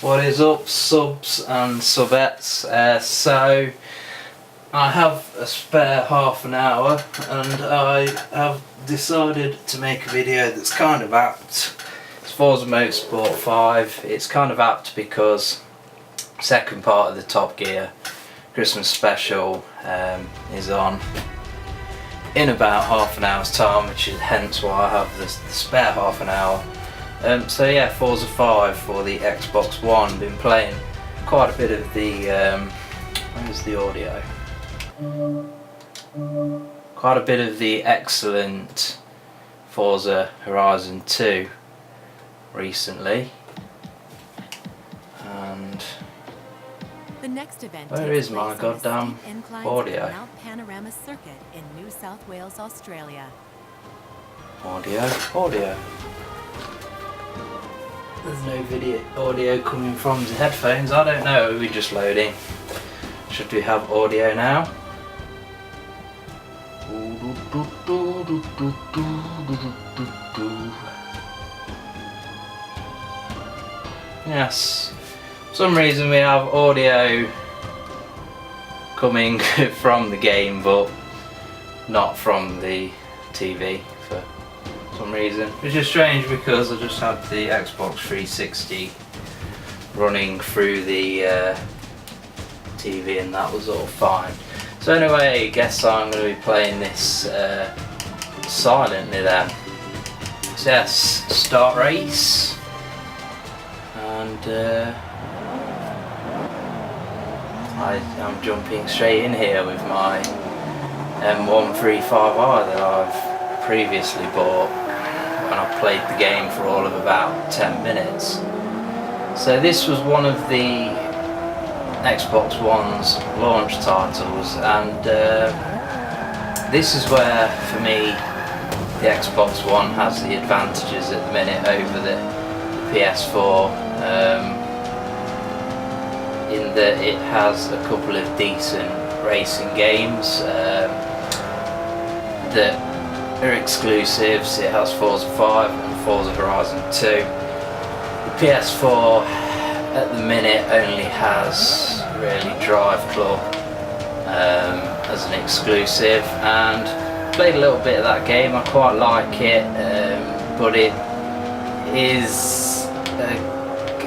What is up, subs and subettes? So I have a spare half an hour and I have decided to make a video that's kind of apt. It's Forza Motorsport 5. It's kind of apt because second part of the Top Gear Christmas special is on in about half an hour's time, which is hence why I have the spare half an hour. So yeah, Forza 5 for the Xbox One. Been playing quite a bit of the where's the audio? Quite a bit of the excellent Forza Horizon 2 recently. And the next event where is my goddamn audio? Mount Panorama Circuit in New South Wales, Australia. Audio. There's no audio coming from the headphones. I don't know. Are we just loading? Should we have audio now? Yes. For some reason we have audio coming from the game but not from the TV for some reason, which is strange because I just had the Xbox 360 running through the TV and that was all fine. So anyway, I guess I'm going to be playing this silently then. So yes, start race. And I am jumping straight in here with my M135i that I've previously bought when I played the game for all of about 10 minutes. So this was one of the Xbox One's launch titles, and this is where, for me, the Xbox One has the advantages at the minute over the PS4, in that it has a couple of decent racing games that are exclusives. It has Forza 5 and Forza Horizon 2. The PS4 at the minute only has really Drive Club as an exclusive, and played a little bit of that game. I quite like it, but it is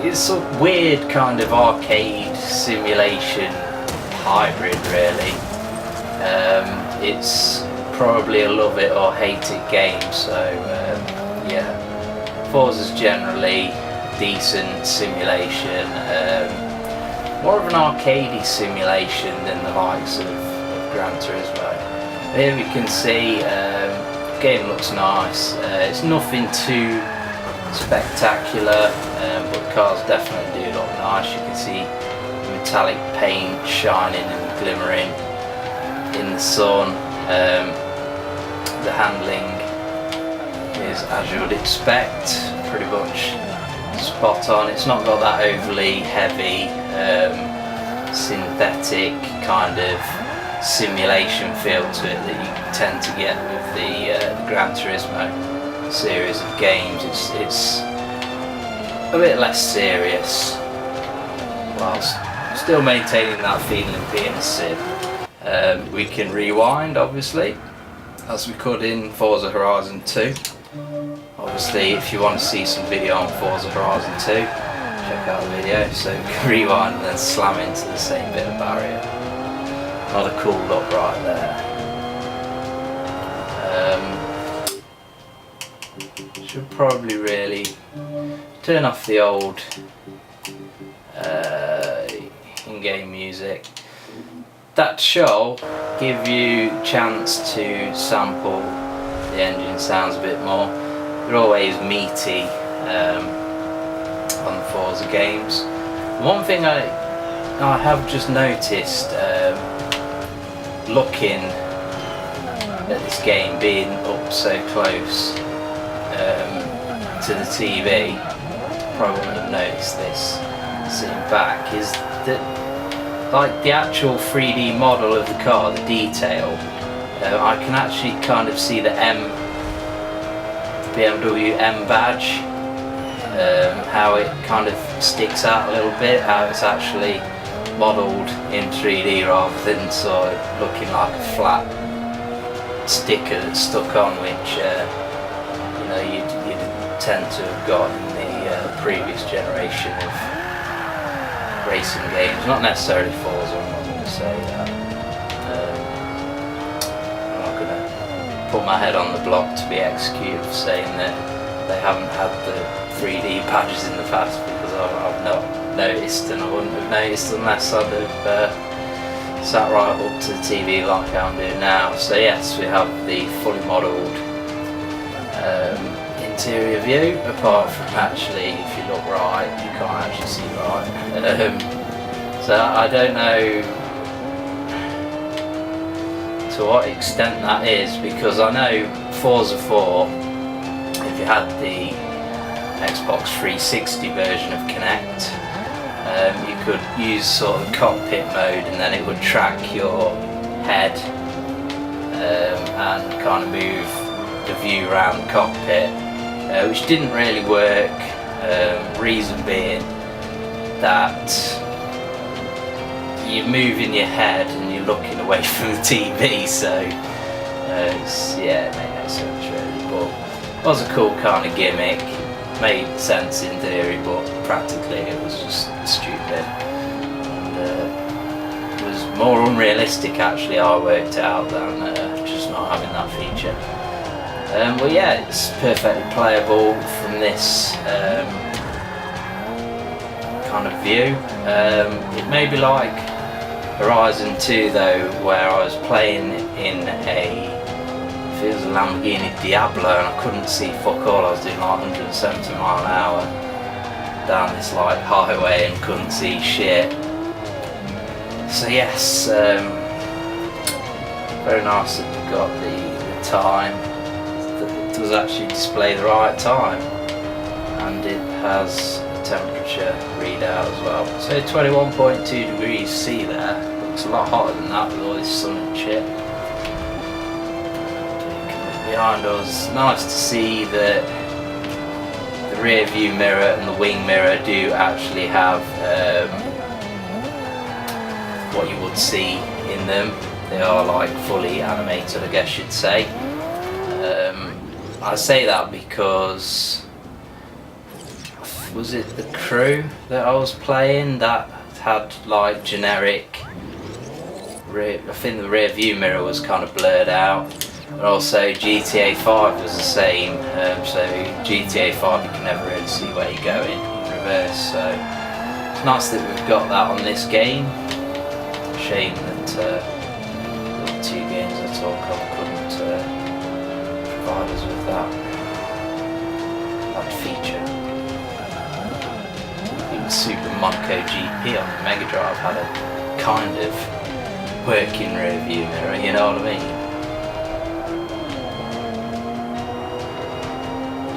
it's a weird kind of arcade simulation hybrid really. It's probably a love it or hate it game, so yeah, Forza's generally decent simulation, more of an arcadey simulation than the likes of Gran Turismo. Here we can see the game looks nice. It's nothing too spectacular, but the cars definitely do look nice. You can see the metallic paint shining and glimmering in the sun. The handling is as you would expect, pretty much spot on. It's not got that overly heavy synthetic kind of simulation feel to it that you tend to get with the Gran Turismo series of games. It's a bit less serious whilst still maintaining that feeling of being a sim. We can rewind obviously as we could in Forza Horizon 2. Obviously if you want to see some video on Forza Horizon 2, check out the video. So we can rewind and then slam into the same bit of barrier. Not a cool look right there. Should probably really turn off the old in-game music. That shall give you a chance to sample the engine sounds a bit more. They're always meaty on the Forza games. One thing I have just noticed looking at this game, being up so close to the TV, probably wouldn't have noticed this sitting back, is that like the actual 3D model of the car, the detail, I can actually kind of see the BMW M badge how it kind of sticks out a little bit, how it's actually modelled in 3D rather than sort of looking like a flat sticker that's stuck on, which you know, you'd tend to have got in the previous generation of racing games. Not necessarily Forza, I'm not going to say that. I'm not going to put my head on the block to be executed for saying that they haven't had the 3D badges in the past, because I've not noticed, and I wouldn't have noticed unless I'd have sat right up to the TV like I'm doing now. So yes, we have the fully modelled interior view, apart from actually, if you look right, you can't actually see right. So I don't know to what extent that is, because I know Forza 4, if you had the Xbox 360 version of Kinect, you could use sort of cockpit mode, and then it would track your head and kind of move the view around the cockpit, which didn't really work. Reason being that you're moving your head and you're looking away from the TV, so yeah, it made no sense really, but it was a cool kind of gimmick. Made sense in theory, but practically it was just stupid, and it was more unrealistic actually, I worked out, than just not having that feature. Well yeah, it's perfectly playable from this kind of view. It may be like Horizon 2 though, where I was playing in it was a Lamborghini Diablo and I couldn't see fuck all. I was doing like 170 mile an hour down this like highway and couldn't see shit. So yes, very nice that we got the time, that it does actually display the right time, and it has a temperature readout as well. So 21.2 degrees C there, looks a lot hotter than that with all this sun and shit. Behind us, nice to see that the rear view mirror and the wing mirror do actually have what you would see in them. They are like fully animated, I guess you'd say. I say that because, was it the Crew that I was playing that had like generic rear, I think the rear view mirror was kind of blurred out. And also GTA 5 was the same, so GTA 5 you can never really see where you're going in reverse, so it's nice that we've got that on this game. Shame that the two games I talk of couldn't provide us with that feature. Even Super Monaco GP on the Mega Drive had a kind of working rear view mirror, you know what I mean?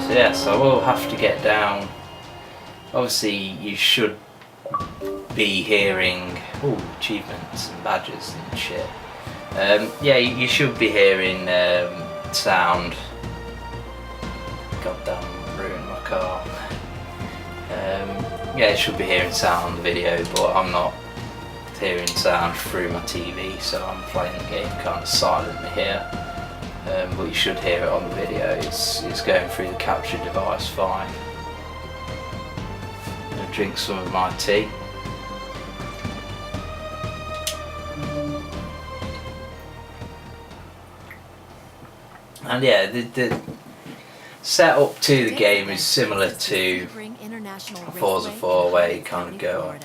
So yes, I will have to get down. Obviously you should be hearing achievements and badges and shit. Yeah, you should be hearing sound. Goddamn, ruined my car. Yeah, you should be hearing sound on the video, but I'm not hearing sound through my TV, so I'm playing the game kind of silently here. But you should hear it on the video. It's going through the capture device fine. I'm going to drink some of my tea. And yeah, the setup to the game is similar to Forza 4, where you kind of go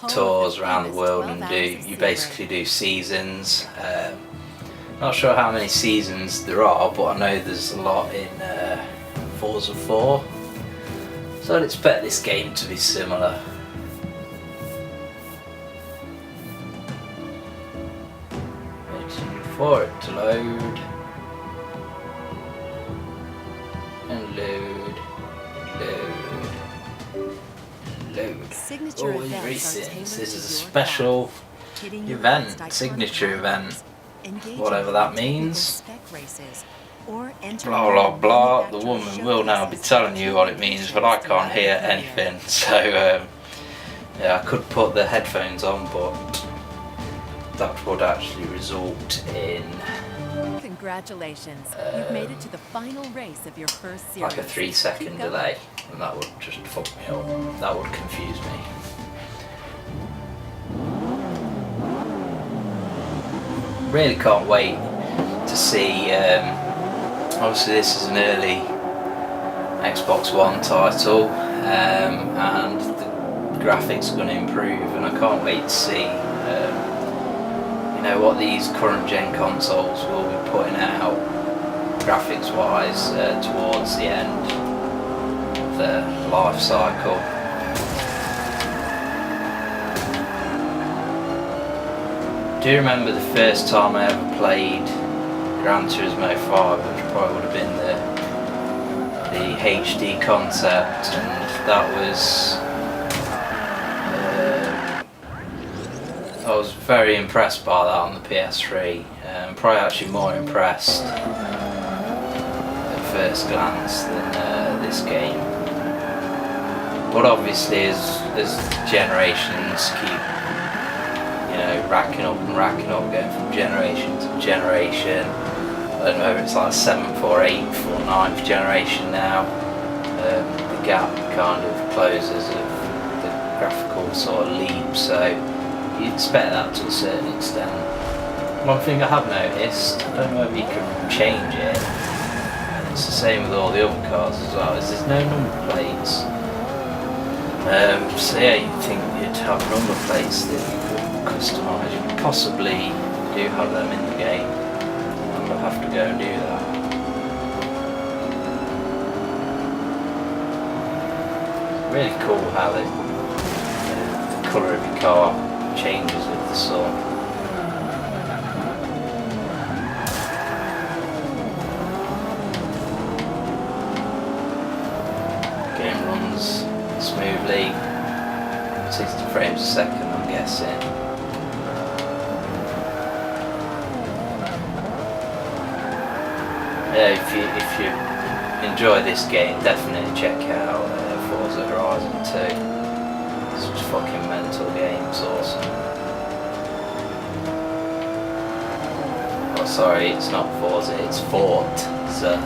on tours around the world and you basically do seasons. Not sure how many seasons there are, but I know there's a lot in Forza 4, so I'd expect this game to be similar. Waiting for it to load. And load. Signature Always events are racing. tailored This is to a your special craft, pitting your event, iconic signature drivers, event, engaging whatever that in technical means. spec races, or enter Blah blah one of blah. The manufacturer's woman will now be showcases telling to you what it features means, but I can't throughout hear the video. anything. So yeah, I could put the headphones on, but that would actually result in Congratulations, you've made it to the final race of your first series. like a 3-second Keep going. delay, and that would just fuck me up. That would confuse me. Really can't wait to see. Obviously, this is an early Xbox One title, and the graphics are going to improve, and I can't wait to see. What these current gen consoles will be putting out graphics wise towards the end of their life cycle. Do you remember the first time I ever played Gran Turismo 5, which probably would have been the HD concept, and that was I was very impressed by that on the PS3. Probably actually more impressed at first glance than this game. But obviously, as generations keep, racking up and racking up, going from generation to generation. I don't know whether it's like 7th or 8th or 9th generation now. The gap kind of closes of the graphical sort of leap. So you'd expect that to a certain extent. One thing I have noticed, I don't know if you can change it, and it's the same with all the other cars as well, is there's no number plates. So yeah, you'd think you'd have number plates that you could customise. You possibly do have them in the game, and we'll have to go and do that. Really cool how the colour of your car changes with the sun. Game runs smoothly, 60 frames a second, I'm guessing. Yeah, if you enjoy this game, definitely check out Forza Horizon 2. It's just fucking mental game, it's awesome. Oh sorry, it's not Forza, it's Forza.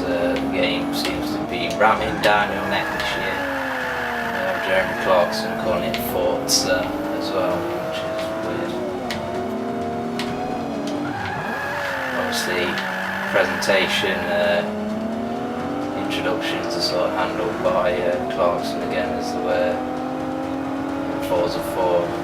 The game seems to be ramming down your neck this year. Jeremy Clarkson calling it Forza as well, which is weird. Obviously, presentation, introductions are sort of handled by Clarkson again, as they were in Forza 4.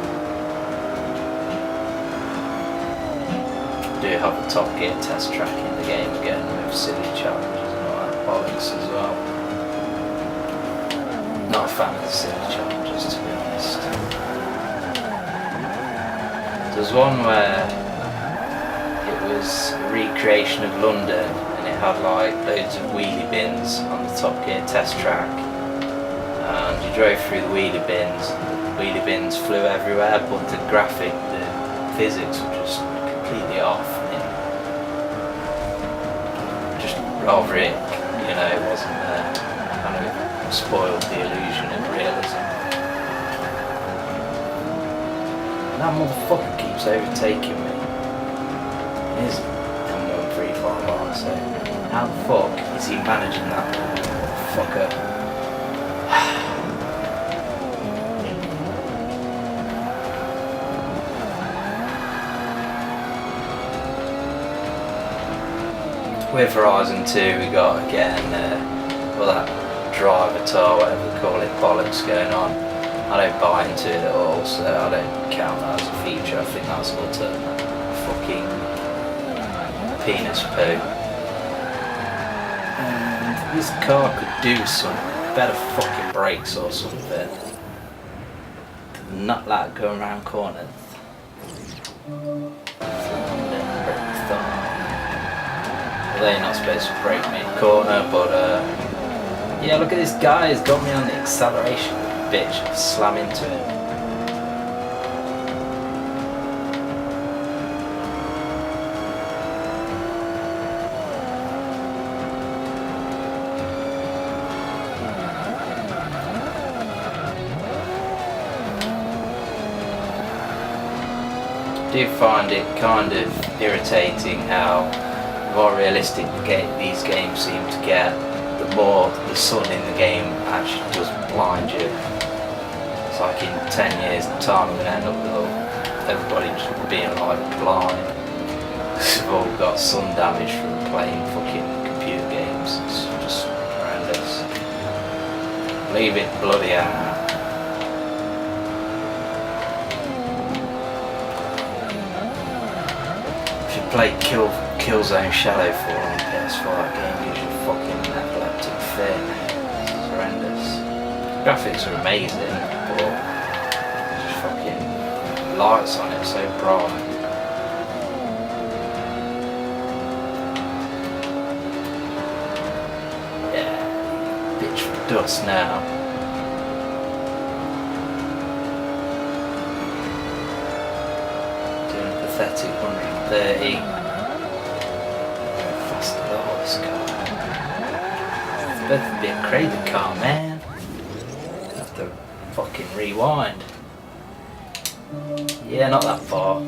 Do have a Top Gear test track in the game again with silly challenges and all that bollocks as well. Not a fan of the silly challenges, to be honest. There's one where it was a recreation of London, and it had like loads of wheelie bins on the Top Gear test track, and you drove through the wheelie bins, and the wheelie bins flew everywhere, but the physics were just completely off, and it just rather it wasn't there, kind of spoiled the illusion of realism. That motherfucker keeps overtaking me. It is M135R, so how the fuck is he managing that fucker? With Horizon 2 we got again, that driver tour, whatever they call it, bollocks going on. I don't buy into it at all, so I don't count that as a feature. I think that's utter fucking penis poo. And this car could do some better fucking brakes or something. Not like going around corners. They're not supposed to break me in the corner, but yeah, look at this guy, he's got me on the acceleration, bitch, slam into him. do find it kind of irritating how more realistic these games seem to get, the more the sun in the game actually does blind you. It's like in 10 years time we're going to end up with everybody just being like blind. We've all got sun damage from playing fucking computer games. It's just horrendous. Leave it bloody out. If you play Killzone Shadowfall on PS4, that game gives you a fucking epileptic fit. It's horrendous. Graphics are amazing, but just fucking lights on it so bright. Bitch for dust now. Doing a pathetic 130. Faster than all this car. It's better to be a crazy car, man. Have to fucking rewind. Yeah, not that far.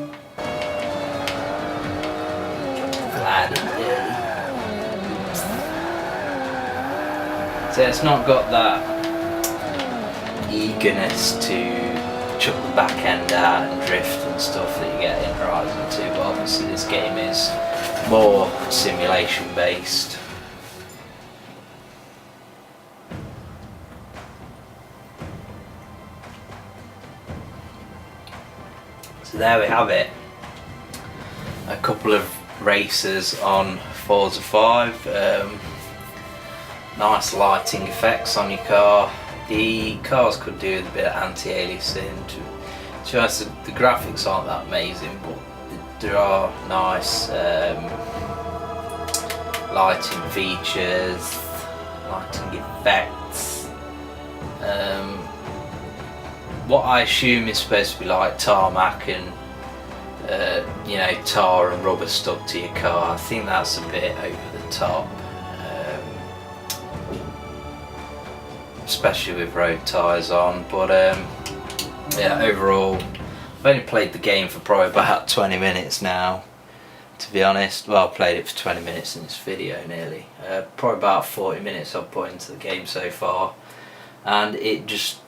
Gliding early. So it's not got that eagerness to chuck the back end out and drift and stuff that you get in Horizon 2, but obviously this game is more simulation based. So there we have it. A couple of races on Forza 5. Nice lighting effects on your car. The cars could do with a bit of anti-aliasing. To be honest, the graphics aren't that amazing, but there are nice lighting features, lighting effects. What I assume is supposed to be like tarmac and you know, tar and rubber stuck to your car. I think that's a bit over the top. Especially with road tyres on, but yeah, overall I've only played the game for probably about 20 minutes now, to be honest. Well, I've played it for 20 minutes in this video nearly. Probably about 40 minutes I've put into the game so far, and it's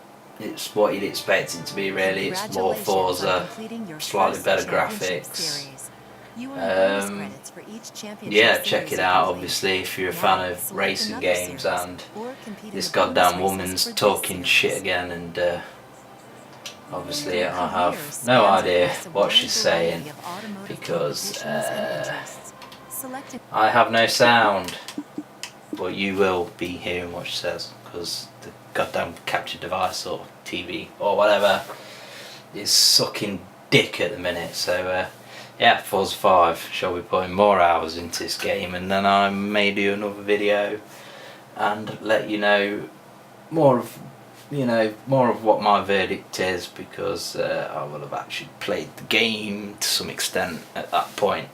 what you'd expect it to be really. It's more Forza, slightly better graphics. Yeah, check it out obviously if you're a fan of racing games. And this goddamn woman's talking shit again, and obviously I have no idea what she's saying because I have no sound, but you will be hearing what she says because the goddamn capture device or TV or whatever is sucking dick at the minute. So yeah, Forza 5, shall be putting more hours into this game, and then I may do another video and let you know more of what my verdict is, because I will have actually played the game to some extent at that point.